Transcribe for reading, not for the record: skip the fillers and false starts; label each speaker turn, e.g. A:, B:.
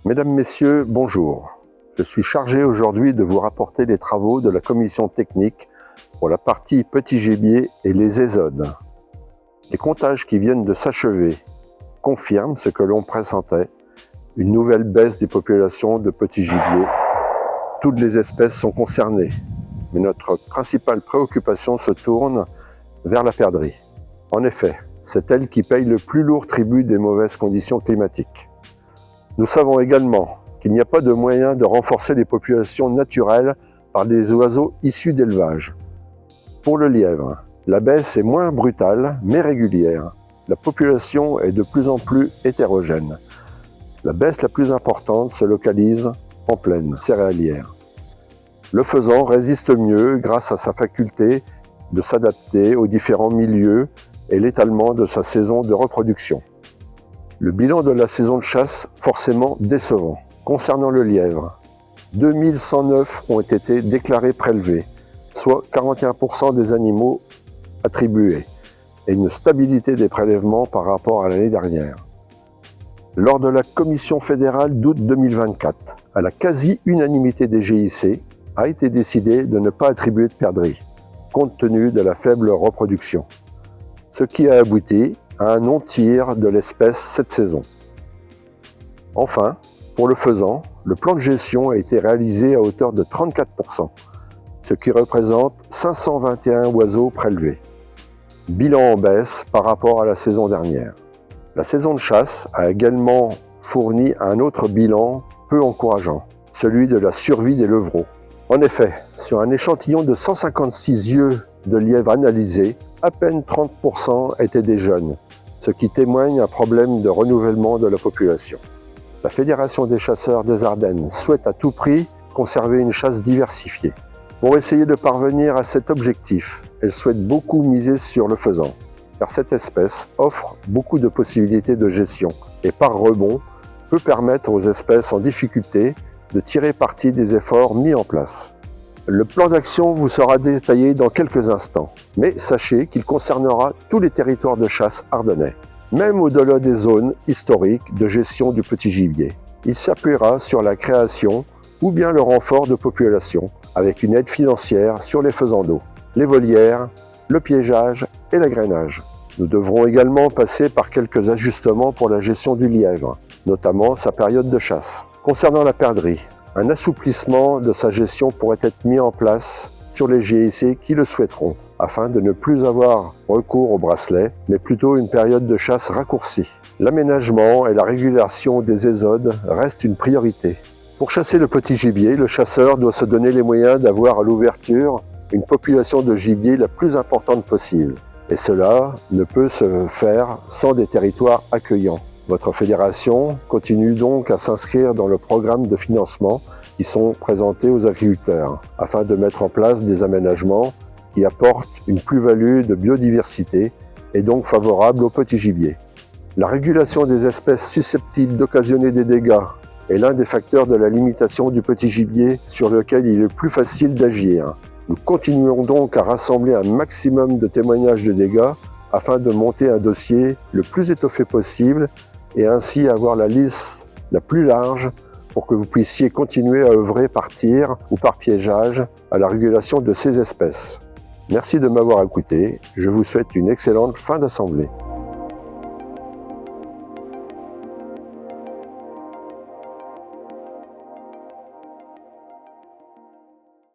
A: Mesdames, Messieurs, bonjour. Je suis chargé aujourd'hui de vous rapporter les travaux de la commission technique pour la partie petit gibier et les ésodes. Les comptages qui viennent de s'achever confirment ce que l'on pressentait, une nouvelle baisse des populations de petits gibiers. Toutes les espèces sont concernées, mais notre principale préoccupation se tourne vers la perdrix. En effet, c'est elle qui paye le plus lourd tribut des mauvaises conditions climatiques. Nous savons également qu'il n'y a pas de moyen de renforcer les populations naturelles par des oiseaux issus d'élevage. Pour le lièvre, la baisse est moins brutale mais régulière. La population est de plus en plus hétérogène. La baisse la plus importante se localise en plaine céréalière. Le faisan résiste mieux grâce à sa faculté de s'adapter aux différents milieux et l'étalement de sa saison de reproduction. Le bilan de la saison de chasse forcément décevant. Concernant le lièvre, 2109 ont été déclarés prélevés, soit 41% des animaux attribués, et une stabilité des prélèvements par rapport à l'année dernière. Lors de la commission fédérale d'août 2024, à la quasi-unanimité des GIC, a été décidé de ne pas attribuer de perdrix, compte tenu de la faible reproduction, ce qui a abouti à un non-tir de l'espèce cette saison. Enfin, pour le faisan, le plan de gestion a été réalisé à hauteur de 34%, ce qui représente 521 oiseaux prélevés. Bilan en baisse par rapport à la saison dernière. La saison de chasse a également fourni un autre bilan peu encourageant, celui de la survie des levreaux. En effet, sur un échantillon de 156 yeux de lièvre analysés, à peine 30% étaient des jeunes, ce qui témoigne d'un problème de renouvellement de la population. La Fédération des chasseurs des Ardennes souhaite à tout prix conserver une chasse diversifiée. Pour essayer de parvenir à cet objectif, elle souhaite beaucoup miser sur le faisan, car cette espèce offre beaucoup de possibilités de gestion et par rebond peut permettre aux espèces en difficulté de tirer parti des efforts mis en place. Le plan d'action vous sera détaillé dans quelques instants, mais sachez qu'il concernera tous les territoires de chasse ardennais, même au-delà des zones historiques de gestion du petit gibier. Il s'appuiera sur la création ou bien le renfort de population avec une aide financière sur les faisans d'eau, les volières, le piégeage et l'agrainage. Nous devrons également passer par quelques ajustements pour la gestion du lièvre, notamment sa période de chasse. Concernant la perdrix, un assouplissement de sa gestion pourrait être mis en place sur les GIC qui le souhaiteront, afin de ne plus avoir recours au bracelet, mais plutôt une période de chasse raccourcie. L'aménagement et la régulation des ésodes restent une priorité. Pour chasser le petit gibier, le chasseur doit se donner les moyens d'avoir à l'ouverture une population de gibier la plus importante possible. Et cela ne peut se faire sans des territoires accueillants. Votre fédération continue donc à s'inscrire dans le programme de financement qui sont présentés aux agriculteurs, afin de mettre en place des aménagements qui apportent une plus-value de biodiversité et donc favorable au petit gibier. La régulation des espèces susceptibles d'occasionner des dégâts est l'un des facteurs de la limitation du petit gibier sur lequel il est plus facile d'agir. Nous continuerons donc à rassembler un maximum de témoignages de dégâts afin de monter un dossier le plus étoffé possible et ainsi avoir la liste la plus large pour que vous puissiez continuer à œuvrer par tir ou par piégeage à la régulation de ces espèces. Merci de m'avoir écouté, je vous souhaite une excellente fin d'assemblée.